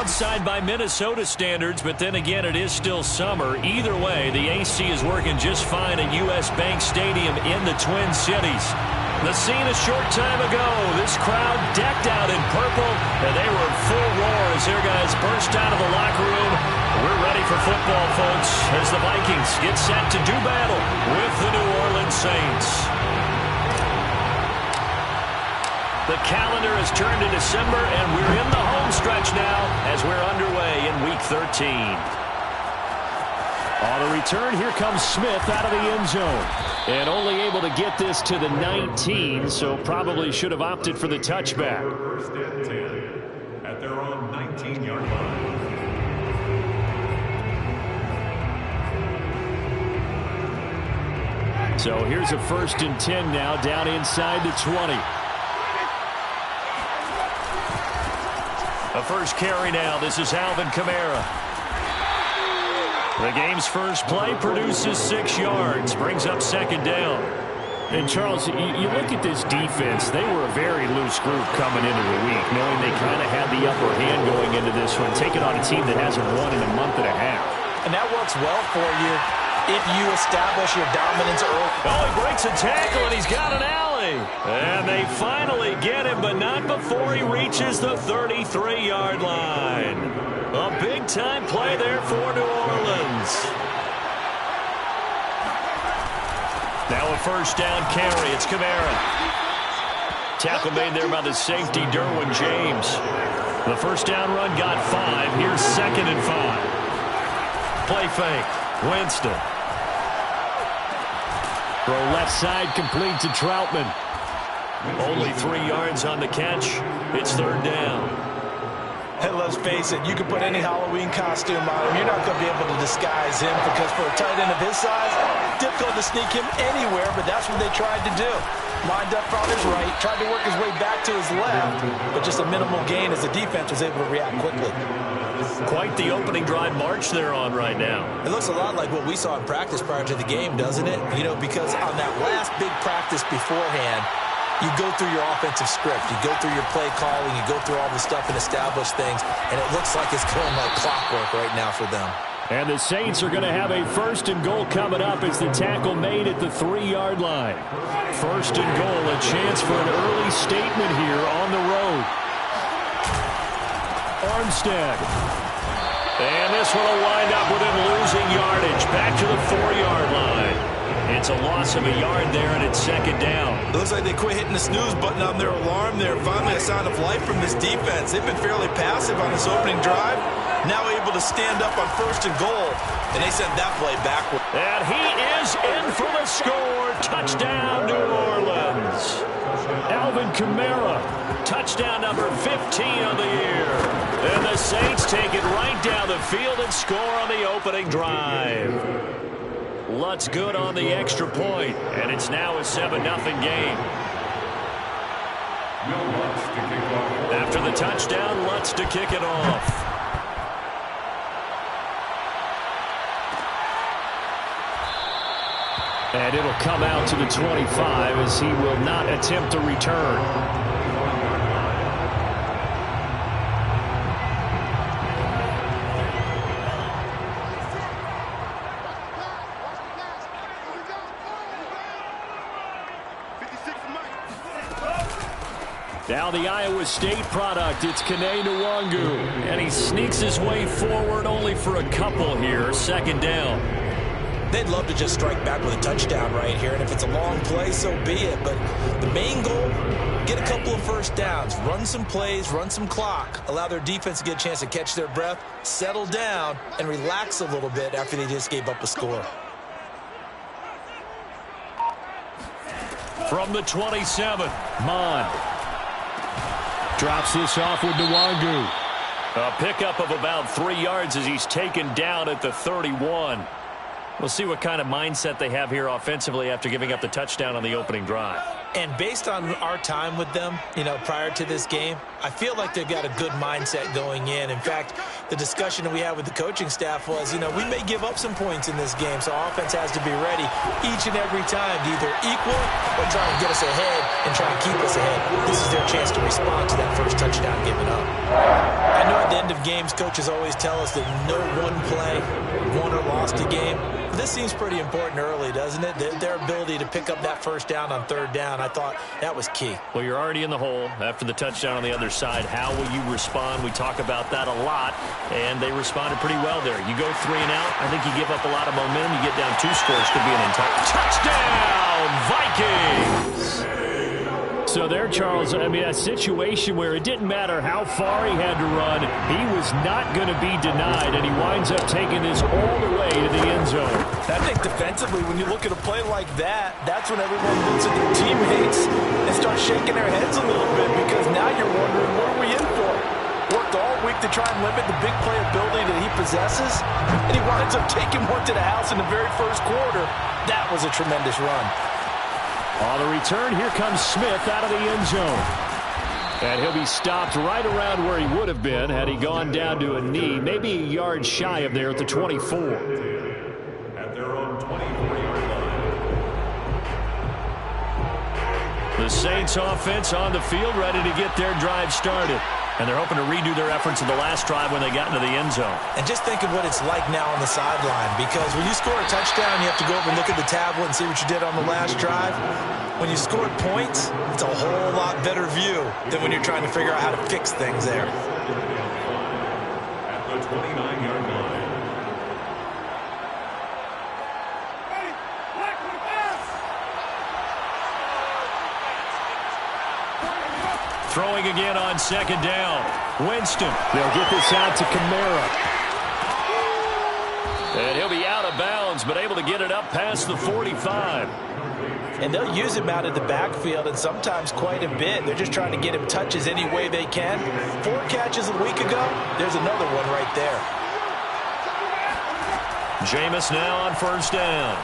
outside by Minnesota standards, but then again, it is still summer. Either way, the AC is working just fine at U.S. Bank Stadium in the Twin Cities. The scene a short time ago, this crowd decked out in purple, and they were in full roar as their guys burst out of the locker room. We're ready for football, folks, as the Vikings get set to do battle with the New Orleans Saints. The calendar has turned to December, and we're in the home stretch now as we're underway in Week 13. On the return, here comes Smith out of the end zone. And only able to get this to the 19, so probably should have opted for the touchback. First and 10 at their own 19-yard line. So here's a 1st and 10 now, down inside the 20. A first carry now. This is Alvin Kamara. The game's first play produces 6 yards, brings up 2nd down. And, Charles, you look at this defense, they were a very loose group coming into the week, knowing they kind of had the upper hand going into this one, taking on a team that hasn't won in a month and a half. And that works well for you if you establish your dominance early. Oh, he breaks a tackle, and he's got an alley. And they finally get him, but not before he reaches the 33-yard line. A big-time play there for New Orleans. Now a first down carry. It's Kamara. Tackle made there by the safety, Derwin James. The first down run got 5. Here's 2nd and 5. Play fake. Winston. Throw left side, complete to Troutman. Only 3 yards on the catch. It's 3rd down. And let's face it, you can put any Halloween costume on him. You're not going to be able to disguise him because for a tight end of his size, difficult to sneak him anywhere, but that's what they tried to do. Lined up on his right, tried to work his way back to his left, but just a minimal gain as the defense was able to react quickly. Quite the opening drive march they're on right now. It looks a lot like what we saw in practice prior to the game, doesn't it? You know, because on that last big practice beforehand, you go through your offensive script, you go through your play calling, you go through all the stuff and establish things, and it looks like it's going like clockwork right now for them. And the Saints are going to have a 1st and goal coming up as the tackle made at the 3-yard line. 1st and goal, a chance for an early statement here on the road. Armstead. And this one will wind up with him losing yardage back to the 4-yard line. It's a loss of a yard there, and it's 2nd down. It looks like they quit hitting the snooze button on their alarm there. Finally a sign of life from this defense. They've been fairly passive on this opening drive. Now able to stand up on 1st and goal, and they sent that play backward. And he is in for the score. Touchdown, New Orleans. Alvin Kamara, touchdown number 15 on the year. And the Saints take it right down the field and score on the opening drive. Lutz good on the extra point, and it's now a 7-0 game. After the touchdown, Lutz to kick it off. And it'll come out to the 25 as he will not attempt to return. Now the Iowa State product, it's Kene Nwangu. And he sneaks his way forward only for a couple here. 2nd down. They'd love to just strike back with a touchdown right here, and if it's a long play, so be it. But the main goal, get a couple of first downs, run some plays, run some clock, allow their defense to get a chance to catch their breath, settle down, and relax a little bit after they just gave up a score. From the 27, Mon drops this off with Nwangu. A pickup of about 3 yards as he's taken down at the 31. We'll see what kind of mindset they have here offensively after giving up the touchdown on the opening drive. And based on our time with them, prior to this game, I feel like they've got a good mindset going in. In fact, the discussion that we had with the coaching staff was, we may give up some points in this game, so offense has to be ready each and every time to either equal or try and get us ahead and try and keep us ahead. This is their chance to respond to that first touchdown given up. I know at the end of games, coaches always tell us that no one play won or lost a game. This seems pretty important early, doesn't it? Their ability to pick up that first down on third down, I thought that was key. Well, you're already in the hole after the touchdown on the other side. How will you respond? We talk about that a lot, and they responded pretty well there. You go 3 and out, I think you give up a lot of momentum. You get down 2 scores, could be an entire touchdown, Vikings! So there, Charles, I mean, a situation where it didn't matter how far he had to run, he was not going to be denied, and he winds up taking this all the way to the end zone. I think defensively, when you look at a play like that, that's when everyone looks at their teammates and starts shaking their heads a little bit, because now you're wondering, what are we in for? Worked all week to try and limit the big play ability that he possesses, and he winds up taking one to the house in the very first quarter. That was a tremendous run. On the return, here comes Smith out of the end zone. And he'll be stopped right around where he would have been had he gone down to a knee, maybe a yard shy of there at the 24. At their own 24-yard line. The Saints offense on the field, ready to get their drive started. And they're hoping to redo their efforts in the last drive when they got into the end zone. And just think of what it's like now on the sideline, because when you score a touchdown, you have to go over and look at the tablet and see what you did on the last drive. When you scored points, it's a whole lot better view than when you're trying to figure out how to fix things there. At the 29-yard line. Throwing again on second down. Winston. They'll get this out to Kamara. And he'll be out of bounds, but able to get it up past the 45. And they'll use him out of the backfield, and sometimes quite a bit. They're just trying to get him touches any way they can. 4 catches a week ago. There's another one right there. Jameis now on first down.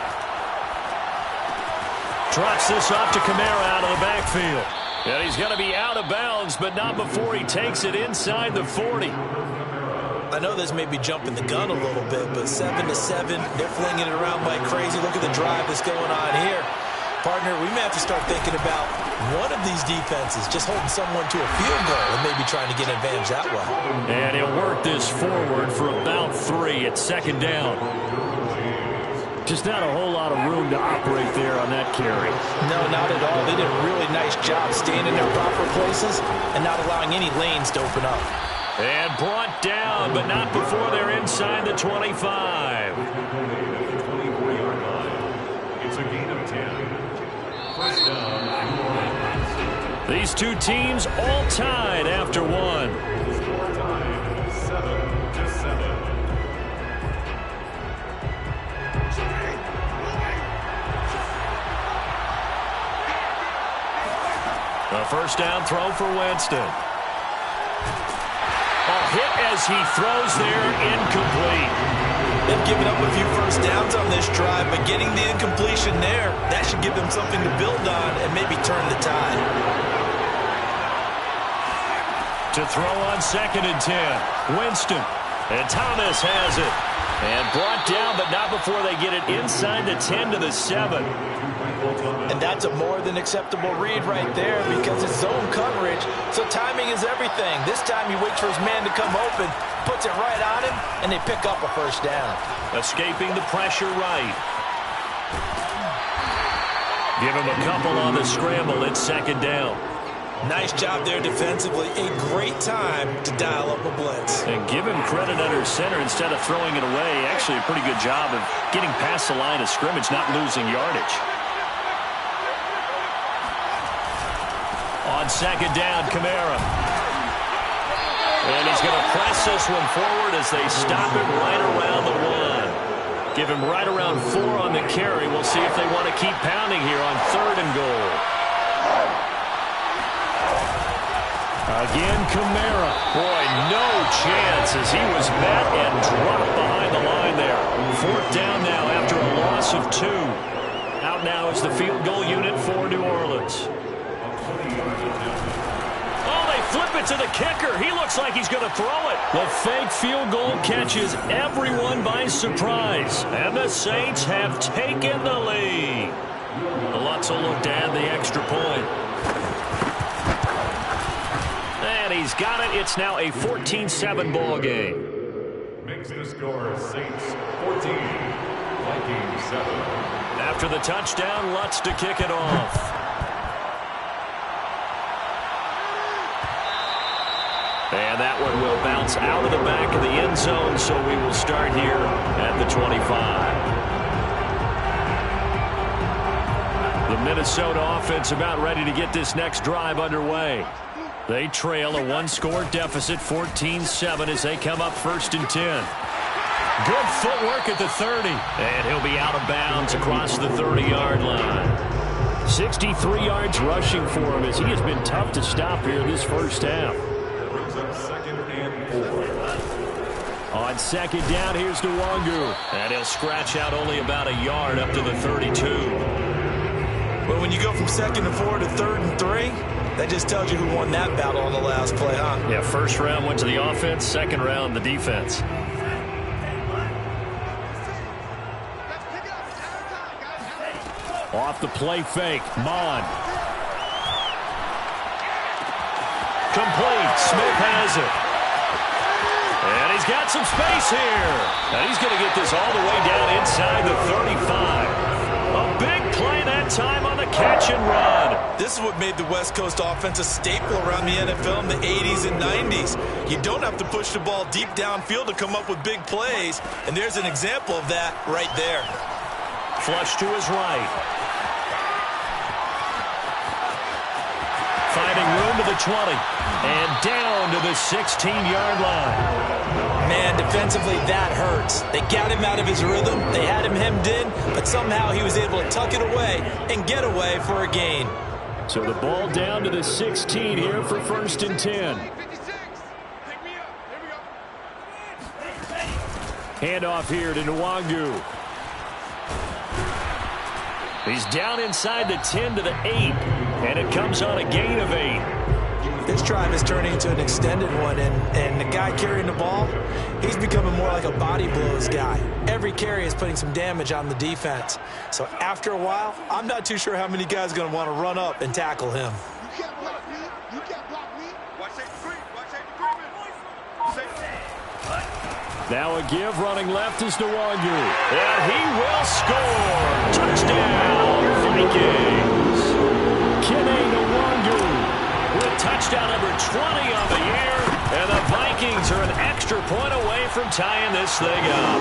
Drops this off to Kamara out of the backfield. And he's going to be out of bounds, but not before he takes it inside the 40. I know this may be jumping the gun a little bit, but 7-7, they're flinging it around like crazy. Look at the drive that's going on here. Partner, we may have to start thinking about one of these defenses just holding someone to a field goal and maybe trying to get an advantage that way. And he'll work this forward for about 3 at second down. Just not a whole lot of room to operate there on that carry. No, not at all. They did a really nice job staying in their proper places and not allowing any lanes to open up. And brought down, but not before they're inside the 25. At the 24-yard line. It's a gain of 10. First down. These two teams all tied after one. Score time 7-7. A first down throw for Winston. A hit as he throws there, incomplete. They've given up a few first downs on this drive, but getting the incompletion there, that should give them something to build on and maybe turn the tide. To throw on second and 10. Winston. And Thomas has it. And brought down, but not before they get it inside the 10 to the 7. And that's a more than acceptable read right there because it's zone coverage, so timing is everything. This time he waits for his man to come open, puts it right on him, and they pick up a first down. Escaping the pressure right. Give him a couple on the scramble. It's second down. Nice job there defensively. A great time to dial up a blitz. And give him credit under center instead of throwing it away. Actually a pretty good job of getting past the line of scrimmage, not losing yardage. On second down, Kamara. And he's going to press this one forward as they stop it right around the 1. Give him right around 4 on the carry. We'll see if they want to keep pounding here on 3rd and goal. Again, Kamara. Boy, no chance as he was met and dropped behind the line there. 4th down now after a loss of 2. Out now is the field goal unit for New Orleans. Oh, they flip it to the kicker. He looks like he's going to throw it. The fake field goal catches everyone by surprise. And the Saints have taken the lead. The Lutz will look to add the extra point. And he he's got it. It's now a 14-7 ball game. Makes the score Saints 14, Vikings 7. After the touchdown, Lutz to kick it off. And that one will bounce out of the back of the end zone, so we will start here at the 25. The Minnesota offense about ready to get this next drive underway. They trail a one-score deficit, 14-7, as they come up 1st and 10. Good footwork at the 30. And he'll be out of bounds across the 30-yard line. 63 yards rushing for him, as he has been tough to stop here this first half. Brings up 2nd and 4. On 2nd down, here's Nwangu. And he'll scratch out only about a yard up to the 32. But when you go from 2nd and 4 to 3rd and 3, that just tells you who won that battle on the last play, huh? Yeah, first round went to the offense, second round the defense. Off the play fake, Mon. Complete, Smith has it. And he's got some space here. And he's going to get this all the way down inside the 35. A big play that time on the catch and run. This is what made the West Coast offense a staple around the NFL in the 80s and 90s. You don't have to push the ball deep downfield to come up with big plays, and there's an example of that right there. Flush to his right. Finding room to the 20. And down to the 16-yard line. Man, defensively, that hurts. They got him out of his rhythm. They had him hemmed in, but somehow he was able to tuck it away and get away for a gain. So the ball down to the 16 here for 1st and 10. Handoff here to Nwangu. He's down inside the 10 to the 8, and it comes on a gain of 8. This drive is turning into an extended one, and the guy carrying the ball, he's becoming more like a body blows guy. Every carry is putting some damage on the defense. So after a while, I'm not too sure how many guys are going to want to run up and tackle him. You can't block me. You can't block me. Watch safety creep. Watch safety creep. Now a give running left is Nwangu. And he will score. Touchdown, Vikings. Kenny Nwangu with touchdown number 20 on the year. And the Vikings are an extra point away from tying this thing up.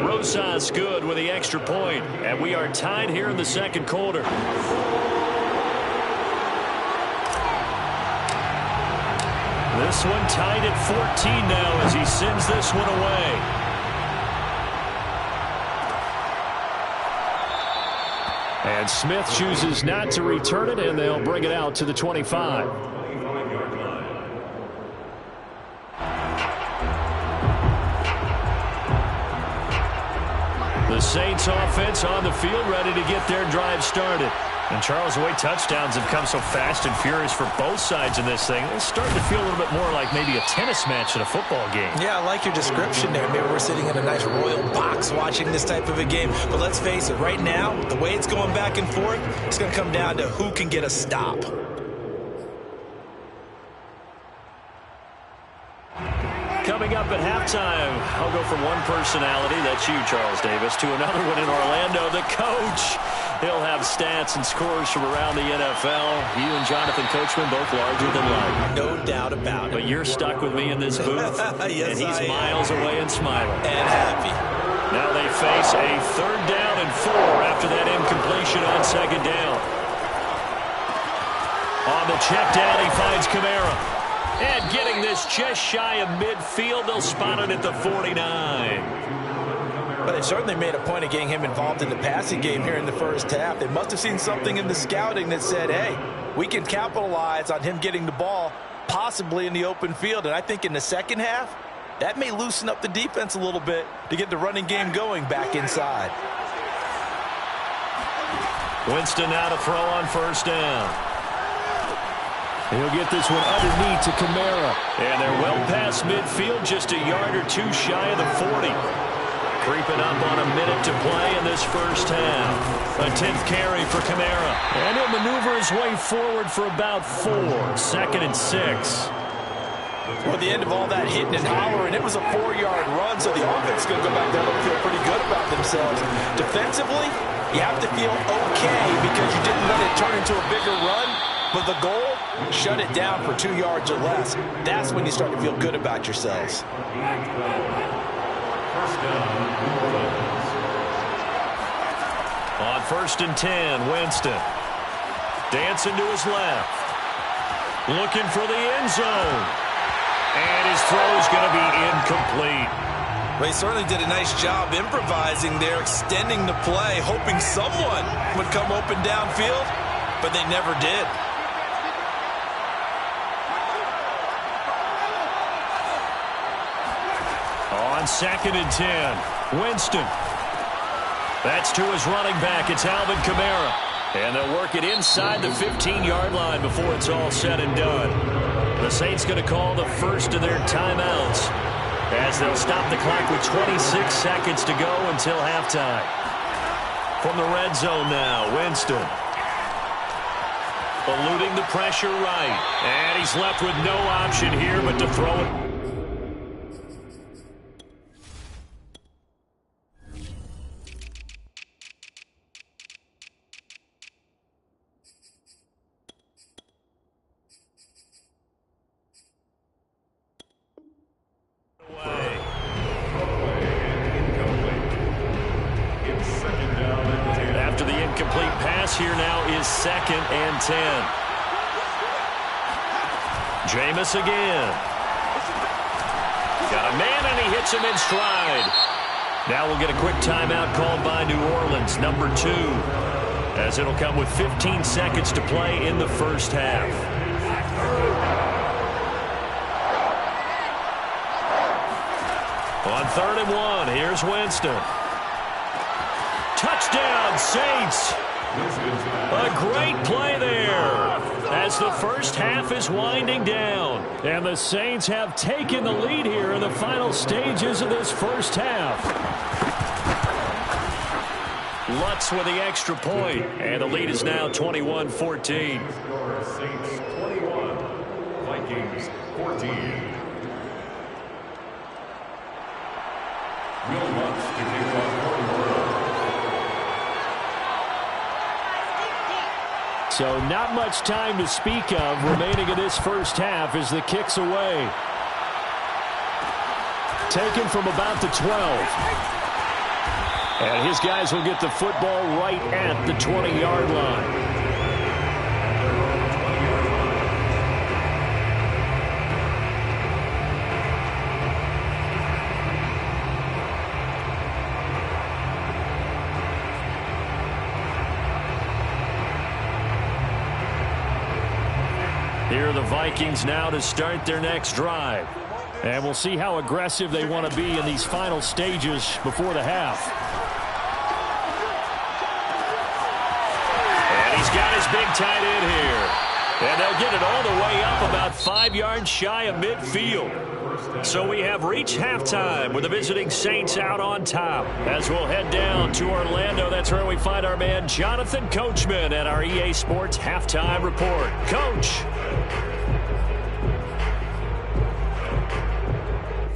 Rosas good with the extra point. And we are tied here in the second quarter. This one tied at 14 now as he sends this one away. And Smith chooses not to return it, and they'll bring it out to the 25. The Saints offense on the field ready to get their drive started. And Charles, the way touchdowns have come so fast and furious for both sides in this thing, it's starting to feel a little bit more like maybe a tennis match at a football game. Yeah, I like your description there. Maybe we're sitting in a nice royal box watching this type of a game. But let's face it, right now, the way it's going back and forth, it's going to come down to who can get a stop. Coming up at halftime, I'll go from one personality, that's you, Charles Davis, to another one in Orlando, the coach. He'll have stats and scores from around the NFL. You and Jonathan Coachman both larger than life. No doubt about it. But you're stuck with me in this booth, yes, and he's miles away and smiling. And happy. Now they face a 3rd down and 4 after that incompletion on 2nd down. On the check down, he finds Kamara. And getting this just shy of midfield, they'll spot it at the 49. But they certainly made a point of getting him involved in the passing game here in the first half. They must have seen something in the scouting that said, hey, we can capitalize on him getting the ball possibly in the open field. And I think in the second half, that may loosen up the defense a little bit to get the running game going back inside. Winston now to throw on 1st down. He'll get this one underneath to Kamara. And they're well past midfield, just a yard or two shy of the 40. Creeping up on a minute to play in this first half. A 10th carry for Kamara. And he'll maneuver his way forward for about 4. 2nd and 6. Well, the end of all that hitting and hollering, it was a 4-yard run, so the offense is going to go back there and feel pretty good about themselves. Defensively, you have to feel okay because you didn't let it turn into a bigger run, but the goal, shut it down for 2 yards or less. That's when you start to feel good about yourselves. On 1st and 10, Winston. Dancing to his left. Looking for the end zone. And his throw is going to be incomplete. They certainly did a nice job improvising there, extending the play, hoping someone would come open downfield, but they never did. On 2nd and 10, Winston. That's to his running back. It's Alvin Kamara. And they'll work it inside the 15-yard line before it's all said and done. The Saints going to call the first of their timeouts as they'll stop the clock with 26 seconds to go until halftime. From the red zone now, Winston. Eluding the pressure right. And he's left with no option here but to throw it. After the incomplete pass, here now is 2nd and 10. Jameis again. Got a man and he hits him in stride. Now we'll get a quick timeout called by New Orleans, number 2, as it'll come with 15 seconds to play in the first half. On 3rd and 1, here's Winston. Touchdown, Saints. A great play there as the first half is winding down. And the Saints have taken the lead here in the final stages of this first half. Lutz with the extra point, and the lead is now 21-14. Saints 21, Vikings 14. Will Lutz to kick off for New Orleans. So not much time to speak of remaining in this first half as the kick's away. Taken from about the 12. And his guys will get the football right at the 20-yard line. Here are the Vikings now to start their next drive. And we'll see how aggressive they want to be in these final stages before the half. And he's got his big tight end here. And they'll get it all the way up about 5 yards shy of midfield. So we have reached halftime with the visiting Saints out on top. As we'll head down to Orlando, that's where we find our man Jonathan Coachman at our EA Sports Halftime Report. Coach.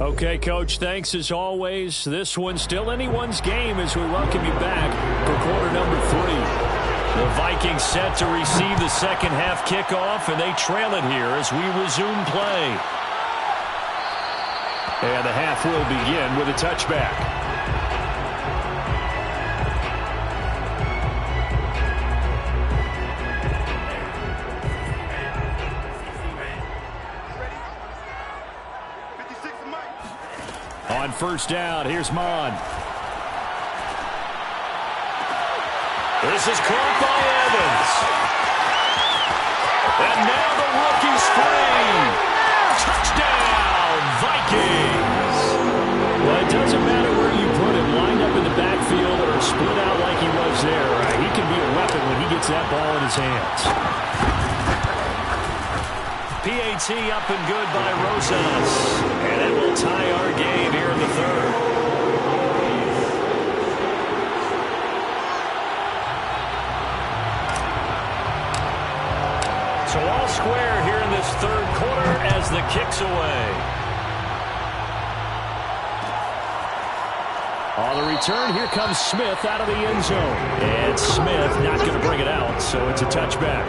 Okay, Coach, thanks as always. This one's still anyone's game as we welcome you back for quarter number 3. The Vikings set to receive the second half kickoff, and they trail it here as we resume play. And the half will begin with a touchback. On first down, here's Mon. This is caught by Evans. And now the rookie's free. Touchdown, Vikings. Well, it doesn't matter where you put him, lined up in the backfield or split out like he was there. He can be a weapon when he gets that ball in his hands. PAT up and good by Rosas. And it will tie our game here in the third. away. On the return, here comes Smith out of the end zone. And Smith not going to bring it out, so it's a touchback.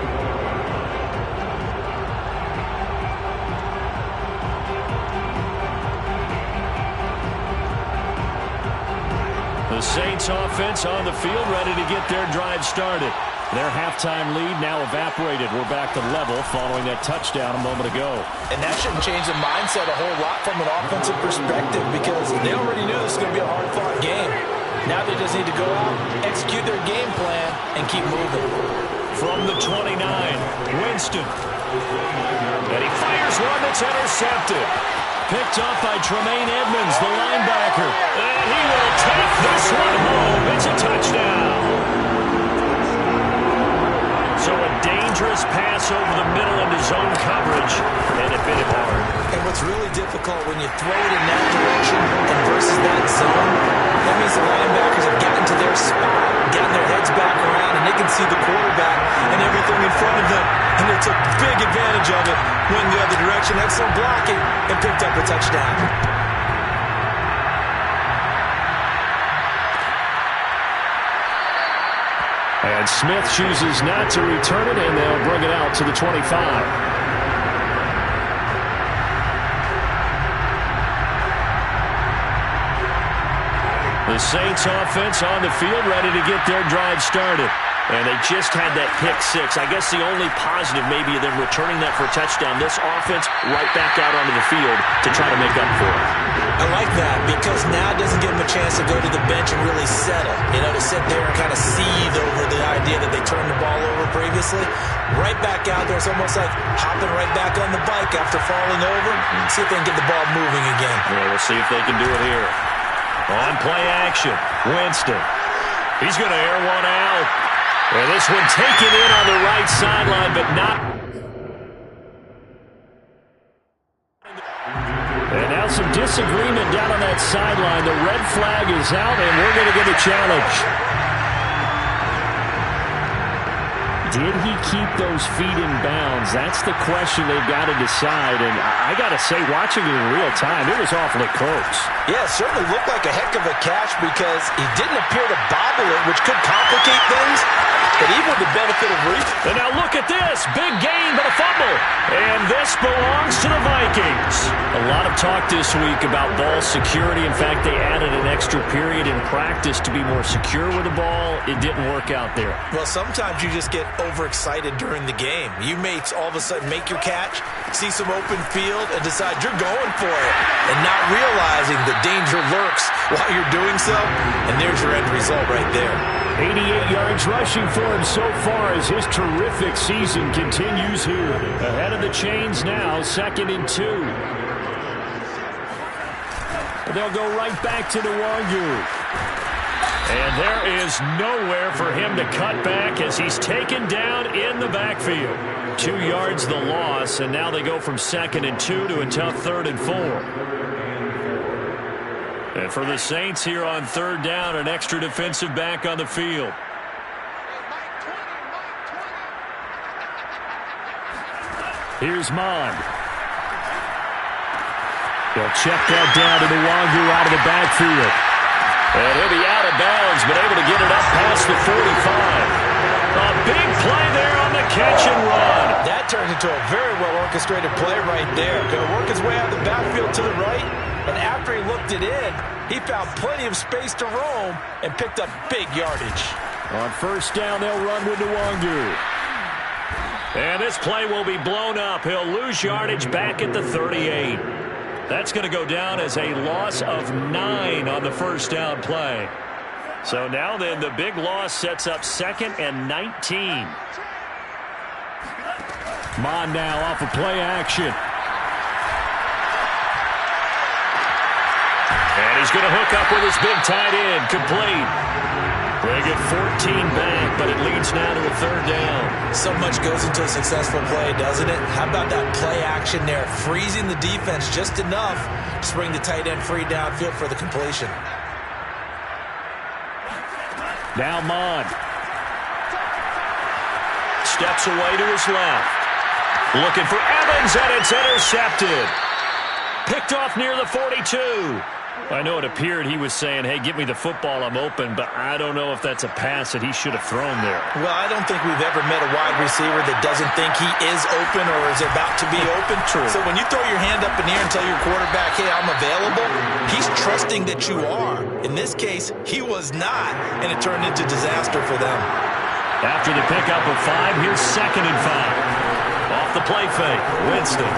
The Saints offense on the field, ready to get their drive started. Their halftime lead now evaporated. We're back to level following that touchdown a moment ago. And that shouldn't change the mindset a whole lot from an offensive perspective because they already knew this was going to be a hard-fought game. Now they just need to go out, execute their game plan, and keep moving. From the 29, Winston. And he fires one that's intercepted. Picked off by Tremaine Edmonds, the linebacker. And he will take this one home. It's a touchdown. So a dangerous pass over the middle into zone coverage, and it bit him hard. And what's really difficult when you throw it in that direction and versus that zone, that means the linebackers have gotten to their spot, gotten their heads back around, and they can see the quarterback and everything in front of them. And they took big advantage of it, went the other direction, excellent blocking, and picked up a touchdown. And Smith chooses not to return it, and they'll bring it out to the 25. The Saints offense on the field, ready to get their drive started. And they just had that pick six. I guess the only positive maybe of them returning that for a touchdown. This offense right back out onto the field to try to make up for it. I like that because now it doesn't give them a chance to go to the bench and really settle. You know, to sit there and kind of seethe over the idea that they turned the ball over previously. Right back out there. It's almost like hopping right back on the bike after falling over. See if they can get the ball moving again. Yeah, we'll see if they can do it here. On play action, Winston. He's going to air one out. And this one taken in on the right sideline, but not. And now some disagreement down on that sideline. The red flag is out, and we're going to get a challenge. Did he keep those feet in bounds? That's the question they've got to decide. And I got to say, watching it in real time, it was awfully close. Yeah, it certainly looked like a heck of a catch because he didn't appear to bobble it, which could complicate things. But even with the benefit of reach. And now look at this. Big gain, but a fumble. And this belongs to the Vikings. A lot of talk this week about ball security. In fact, they added an extra period in practice to be more secure with the ball. It didn't work out there. Well, sometimes you just get overexcited during the game. You may all of a sudden make your catch, see some open field, and decide you're going for it. And not realizing the danger lurks while you're doing so. And there's your end result right there. 88 yards rushing for him so far as his terrific season continues here. Ahead of the chains now, 2nd and 2. They'll go right back to the Nwangwu. And there is nowhere for him to cut back as he's taken down in the backfield. 2 yards the loss, and now they go from 2nd and 2 to a tough 3rd and 4. And for the Saints here on 3rd down, an extra defensive back on the field. Here's Mond. They'll check that down to the Nwangwu out of the backfield. And he'll be out of bounds, but able to get it up past the 45. A big play there on the catch and run. That turned into a very well-orchestrated play right there. Going to work his way out of the backfield to the right. And after he looked it in, he found plenty of space to roam and picked up big yardage. On 1st down, they'll run with Nwangwu. And this play will be blown up. He'll lose yardage back at the 38. That's going to go down as a loss of 9 on the 1st down play. So now then the big loss sets up 2nd and 19. Mond now off of play action. And he's going to hook up with his big tight end. Complete. They get 14 back, but it leads now to a 3rd down. So much goes into a successful play, doesn't it? How about that play action there? Freezing the defense just enough to bring the tight end free downfield for the completion. Now Mond. Steps away to his left. Looking for Evans, and it's intercepted. Picked off near the 42. I know it appeared he was saying, hey, give me the football, I'm open, but I don't know if that's a pass that he should have thrown there. Well, I don't think we've ever met a wide receiver that doesn't think he is open or is about to be open. True. So when you throw your hand up in the air and tell your quarterback, hey, I'm available, he's trusting that you are. In this case, he was not, and it turned into disaster for them. After the pickup of 5, here's 2nd and 5. Off the play fake, Winston.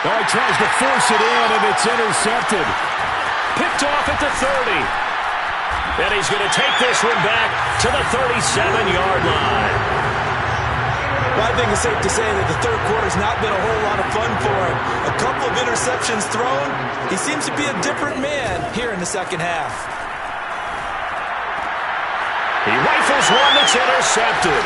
Oh, he tries to force it in, and it's intercepted. Picked off at the 30. And he's going to take this one back to the 37-yard line. Well, I think it's safe to say that the third quarter's not been a whole lot of fun for him. A couple of interceptions thrown. He seems to be a different man here in the second half. He rifles one that's intercepted.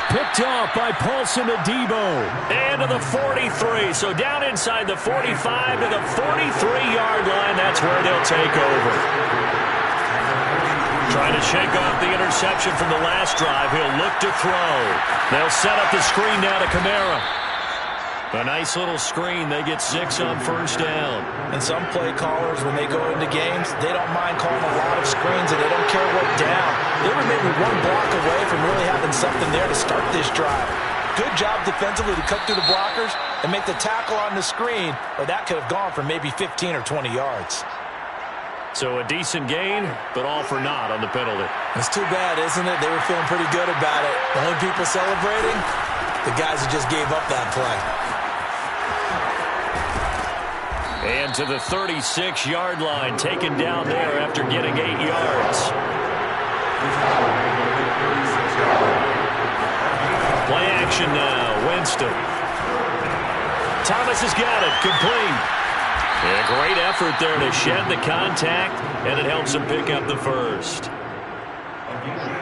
Picked off by Paulson Adebo. And to the 43. So down inside the 45 to the 43-yard line. That's where they'll take over. Trying to shake off the interception from the last drive. He'll look to throw. They'll set up the screen now to Kamara. A nice little screen. They get 6 on first down. And some play callers, when they go into games, they don't mind calling a lot of screens, and they don't care what down. They were maybe one block away from really having something there to start this drive. Good job defensively to cut through the blockers and make the tackle on the screen, or that could have gone for maybe 15 or 20 yards. So a decent gain, but all for naught on the penalty. It's too bad, isn't it? They were feeling pretty good about it. The only people celebrating, the guys who just gave up that play. And to the 36-yard line, taken down there after getting 8 yards. Play action now, Winston. Thomas has got it, complete. And a great effort there to shed the contact, and it helps him pick up the first.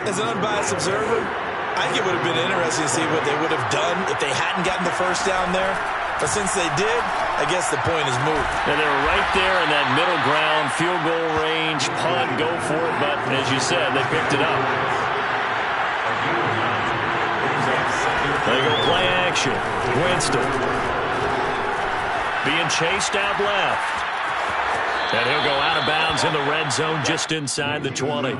As an unbiased observer, I think it would have been interesting to see what they would have done if they hadn't gotten the first down there. But since they did, I guess the point is moot. And they're right there in that middle ground, field goal range, punt, go for it. But as you said, they picked it up. They go play action. Winston being chased out left. And he'll go out of bounds in the red zone just inside the 20.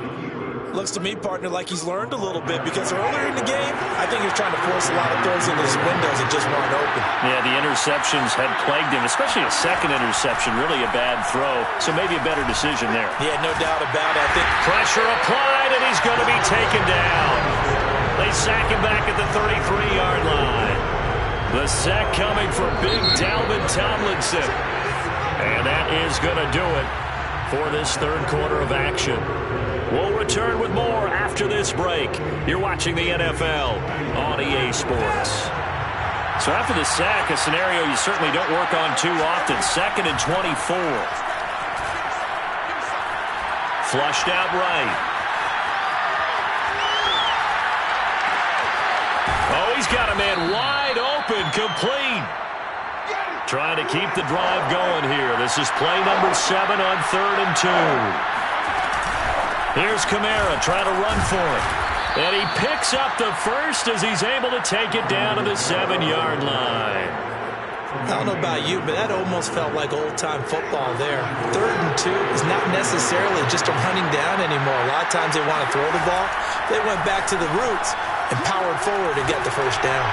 Looks to me, partner, like he's learned a little bit, because earlier in the game, I think he was trying to force a lot of throws into his windows that just weren't open. Yeah, the interceptions had plagued him, especially a second interception, really a bad throw. So maybe a better decision there. Yeah, no doubt about it. I think pressure applied, and he's going to be taken down. They sack him back at the 33-yard line. The sack coming for big Dalvin Tomlinson. And that is going to do it for this third quarter of action. We'll return with more after this break. You're watching the NFL on EA Sports. So after the sack, a scenario you certainly don't work on too often. 2nd and 24. Flushed out right. Oh, he's got a man wide open, complete. Trying to keep the drive going here. This is play number 7 on 3rd and 2. Here's Kamara trying to run for it. And he picks up the first as he's able to take it down to the 7-yard line. I don't know about you, but that almost felt like old-time football there. 3rd and 2 is not necessarily just a running down anymore. A lot of times they want to throw the ball. They went back to the roots and powered forward to get the first down.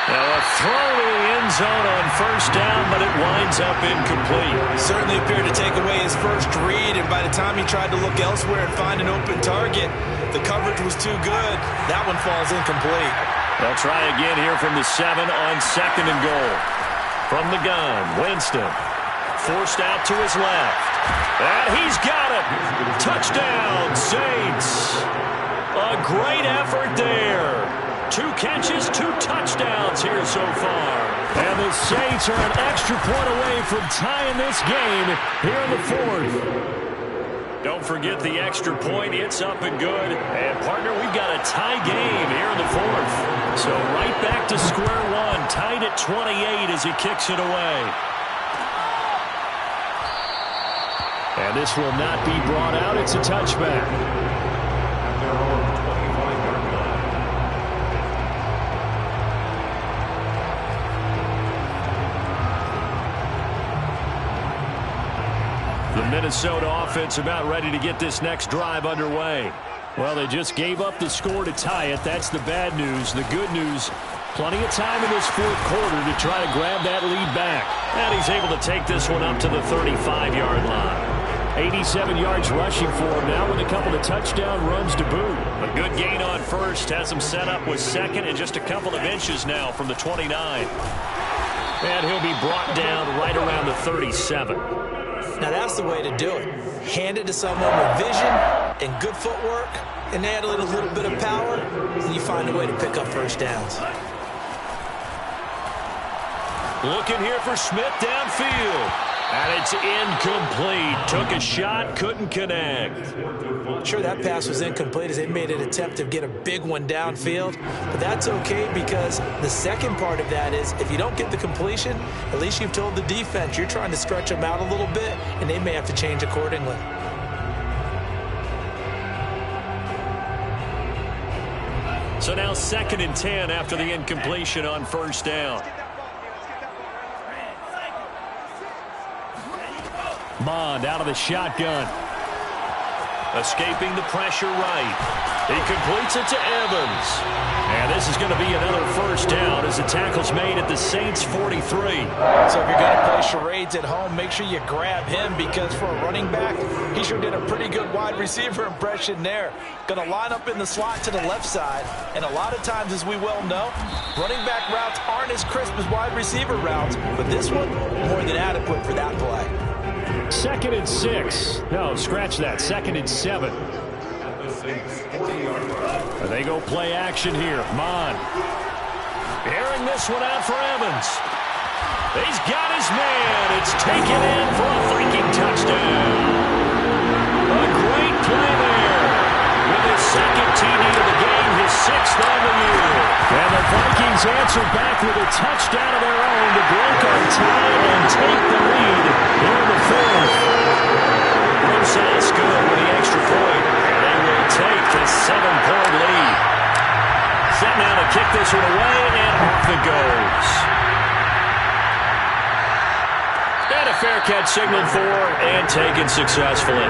Now a throw to the end zone on first down, but it winds up incomplete. Certainly appeared to take away his first read, and by the time he tried to look elsewhere and find an open target, the coverage was too good. That one falls incomplete. They'll try again here from the 7 on 2nd and goal. From the gun, Winston forced out to his left. And he's got it. Touchdown, Saints. A great effort there. 2 catches, 2 touchdowns here so far. And the Saints are an extra point away from tying this game here in the 4th. Don't forget the extra point. It's up and good. And, partner, we've got a tie game here in the 4th. So right back to square one, tied at 28 as he kicks it away. And this will not be brought out. It's a touchback. The Minnesota offense about ready to get this next drive underway. Well, they just gave up the score to tie it. That's the bad news. The good news, plenty of time in this fourth quarter to try to grab that lead back. And he's able to take this one up to the 35-yard line. 87 yards rushing for him now with a couple of touchdown runs to boot. A good gain on first has him set up with second and just a couple of inches now from the 29. And he'll be brought down right around the 37. Now that's the way to do it. Hand it to someone with vision and good footwork, and add a little bit of power, and you find a way to pick up first downs. Looking here for Smith downfield. And it's incomplete. Took a shot, couldn't connect. Sure, that pass was incomplete as they made an attempt to get a big one downfield. But that's okay because the second part of that is if you don't get the completion, at least you've told the defense you're trying to stretch them out a little bit, and they may have to change accordingly. So now 2nd and 10 after the incompletion on first down. Mond out of the shotgun. Escaping the pressure right. He completes it to Evans. And this is going to be another first down as the tackle's made at the Saints' 43. So if you're going to play charades at home, make sure you grab him because for a running back, he sure did a pretty good wide receiver impression there. Going to line up in the slot to the left side. And a lot of times, as we well know, running back routes aren't as crisp as wide receiver routes. But this one, more than adequate for that play. 2nd and 6. No, scratch that. 2nd and 7. They go play action here. Mond. Airing this one out for Evans. He's got his man. It's taken in for a Viking touchdown. A great play there. With his 2nd TD of the game, his 6th on the year. And the Vikings answer back with a touchdown of their own to break on time and take the lead here in the 4th. Sounds good with the extra point. And they will take the 7-point lead. Set now to kick this one away, and off it goes. And a fair catch signaled for and taken successfully.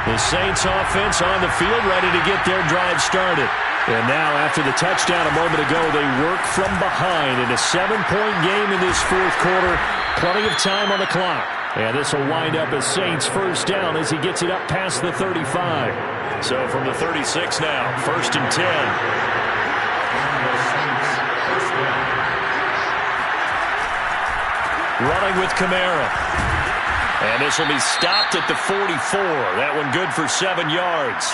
The Saints offense on the field ready to get their drive started. And now after the touchdown a moment ago, they work from behind in a 7-point game in this fourth quarter. Plenty of time on the clock. And this will wind up as Saints first down as he gets it up past the 35. So from the 36 now, 1st and 10. Running with Kamara. And this will be stopped at the 44. That one good for 7 yards.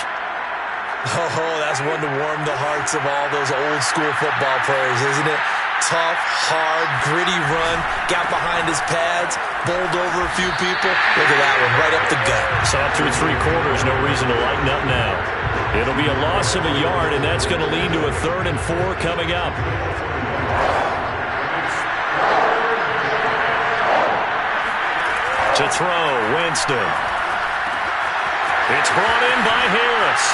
Oh, that's one to warm the hearts of all those old school football players, isn't it? Tough, hard, gritty run. Got behind his pads, bowled over a few people. Look at that one, right up the gut. Saw through 3 quarters, no reason to lighten up now. It'll be a loss of a yard, and that's going to lead to a 3rd and 4 coming up. To throw, Winston. It's brought in by Harris.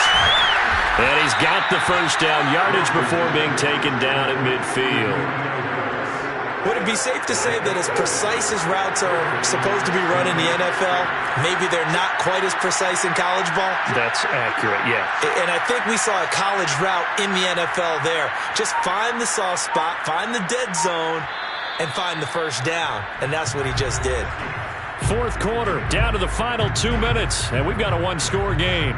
And he's got the first down yardage before being taken down at midfield. Would it be safe to say that as precise as routes are supposed to be run in the NFL, maybe they're not quite as precise in college ball? That's accurate, yeah. And I think we saw a college route in the NFL there. Just find the soft spot, find the dead zone, and find the first down. And that's what he just did. Fourth quarter, down to the final 2 minutes, and we've got a 1-score game.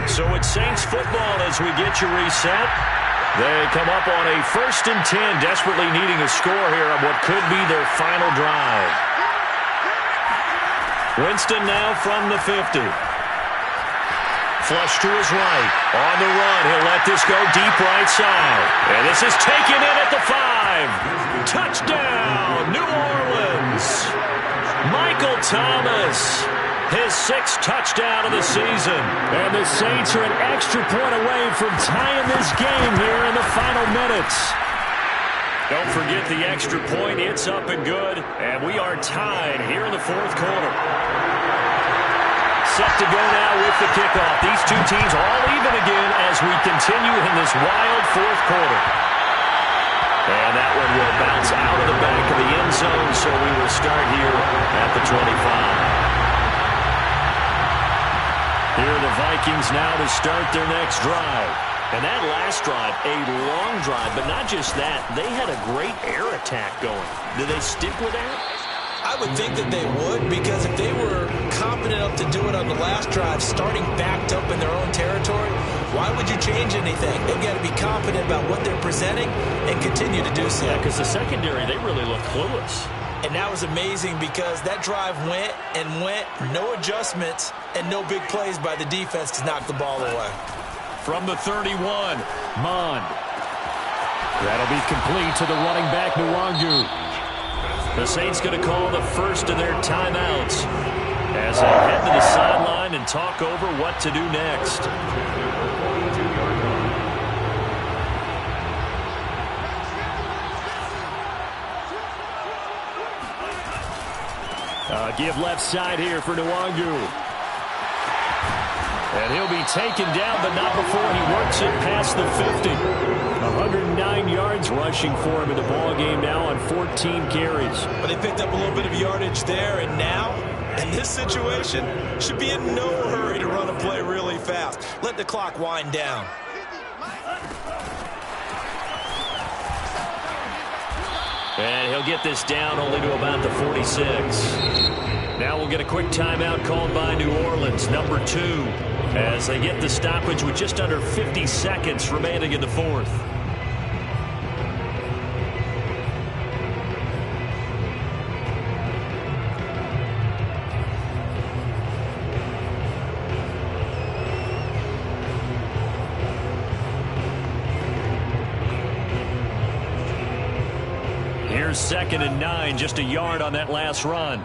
So it's Saints football as we get you reset. They come up on a 1st and 10, desperately needing a score here on what could be their final drive. Winston now from the 50. Flush to his right. On the run, he'll let this go deep right side. And this is taken in at the 5. Touchdown, New Orleans. Michael Michael Thomas, his 6th touchdown of the season. And the Saints are an extra point away from tying this game here in the final minutes. Don't forget the extra point. It's up and good. And we are tied here in the 4th quarter. Set to go now with the kickoff. These two teams all even again as we continue in this wild 4th quarter. And that one will bounce out of the back of the end zone, so we will start here at the 25. Here are the Vikings now to start their next drive. And that last drive, a long drive, but not just that. They had a great air attack going. Do they stick with that? I would think that they would, because if they were confident enough to do it on the last drive, starting backed up in their own territory, why would you change anything? They've got to be confident about what they're presenting and continue to do so. Yeah, because the secondary, they really look clueless. And that was amazing because that drive went and went, no adjustments, and no big plays by the defense to knock the ball away. From the 31, Mond. That'll be complete to the running back, Nwangu. the Saints going to call the first of their timeouts as they head to the sideline and talk over what to do next. Give left side here for Nwangu. And he'll be taken down, but not before he works it past the 50. 109 yards rushing for him in the ballgame now on 14 carries. But they picked up a little bit of yardage there, and now, in this situation, should be in no hurry to run a play really fast. Let the clock wind down. And he'll get this down only to about the 46. Now we'll get a quick timeout called by New Orleans, number 2, as they get the stoppage with just under 50 seconds remaining in the 4th. Here's 2nd and 9, just a yard on that last run.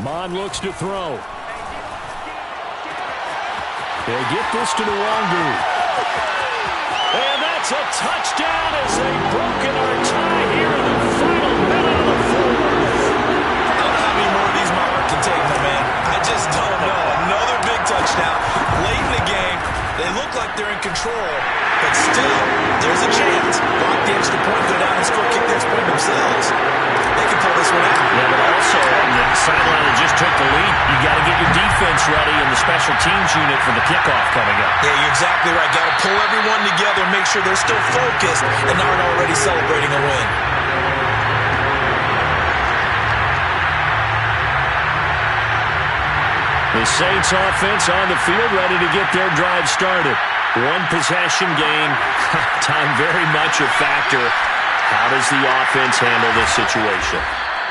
Mond looks to throw. They get this to Nwangu. And that's a touchdown as they've broken our tie here in the final minute of the 4th. I don't know how many more of these my heart can take, my man. I just don't know. Another big touchdown late in the game. They look like they're in control, but still, there's a chance. Block the extra point, go down and score, kick the extra point themselves. They can pull this one out. Yeah, but also on the sideline that just took the lead, you got to get your defense ready and the special teams unit for the kickoff coming up. Yeah, you're exactly right. Got to pull everyone together, make sure they're still focused and aren't already celebrating a win. The Saints offense on the field ready to get their drive started. One possession game. Time very much a factor. How does the offense handle this situation?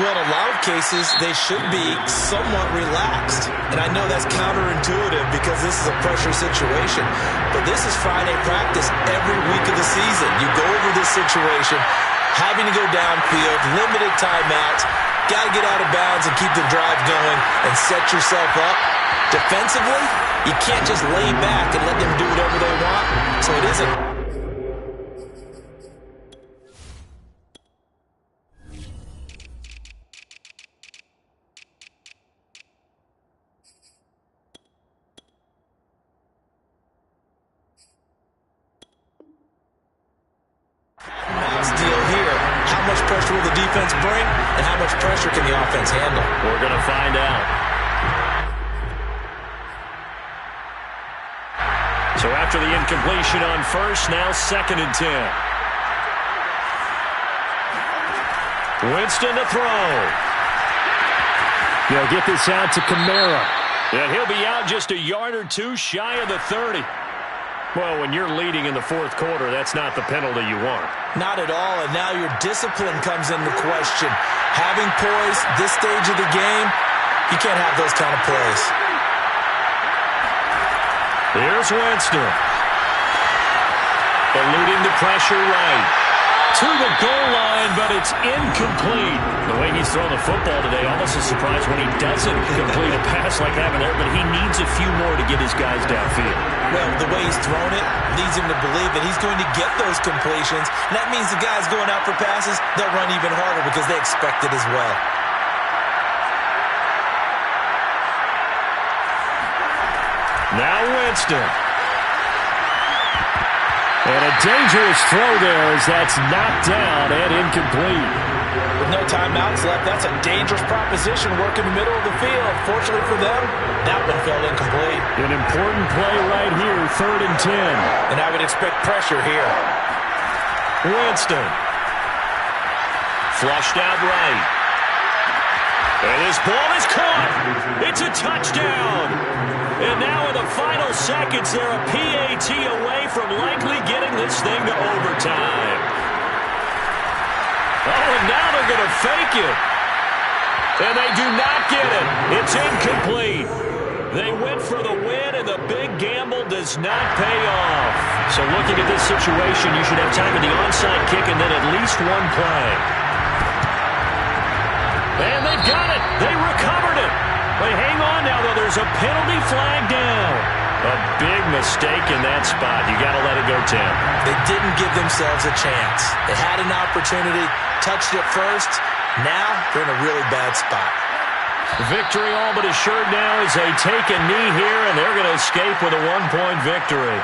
Well, in a lot of cases, they should be somewhat relaxed. And I know that's counterintuitive because this is a pressure situation. But this is Friday practice every week of the season. You go over this situation, having to go downfield, limited timeouts, got to get out of bounds and keep the drive going and set yourself up. Defensively, you can't just lay back and let them do whatever they want. So it isn't. Will the defense bring, and how much pressure can the offense handle? We're going to find out. So after the incompletion on first, now 2nd and 10. Winston to throw. They'll get this out to Kamara. And he'll be out just a yard or two shy of the 30. Well, when you're leading in the 4th quarter, that's not the penalty you want. Not at all, and now your discipline comes into question. Having poise this stage of the game, you can't have those kind of plays. Here's Winston. Eluding the pressure right. To the goal line, but it's incomplete. The way he's thrown the football today, almost a surprise when he doesn't complete a pass like having there, but he needs a few more to get his guys downfield. Well, the way he's thrown it leads him to believe that he's going to get those completions, and that means the guys going out for passes, they'll run even harder because they expect it as well. Now Winston. And a dangerous throw there as that's knocked down and incomplete. With no timeouts left, that's a dangerous proposition working the middle of the field. Fortunately for them, that one fell incomplete. An important play right here, 3rd and 10. And I would expect pressure here. Winston. Flushed out right. And this ball is caught. It's a touchdown. And now in the final seconds, they're a PAT away from likely getting this thing to overtime. Oh, and now they're going to fake it. And they do not get it. It's incomplete. They went for the win, and the big gamble does not pay off. So looking at this situation, you should have time at the onside kick and then at least one play. And they've got it. They recovered it. But hang on now, though. There's a penalty flag down. A big mistake in that spot. You got to let it go, Tim. They didn't give themselves a chance. They had an opportunity, touched it first. Now they're in a really bad spot. Victory all but assured now as they take a knee here, and they're going to escape with a 1-point victory.